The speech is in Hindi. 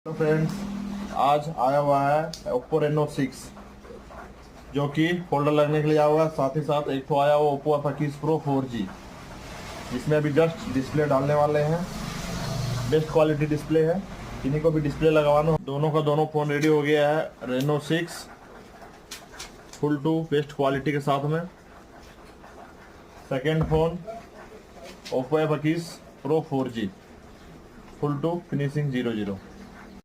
तो फ्रेंड्स, आज आया हुआ है ओप्पो रेनो 6 जो कि फोल्डर लगने के लिए आया हुआ है। साथ ही साथ एक तो आया हुआ ओप्पो F21 Pro 4G जिसमें अभी जस्ट डिस्प्ले डालने वाले हैं। बेस्ट क्वालिटी डिस्प्ले है, किन्हीं को भी डिस्प्ले लगवाना। दोनों का दोनों फ़ोन रेडी हो गया है। Reno 6 full to best quality के साथ में। Second phone Oppo F21 Pro 4G full to finishing 00।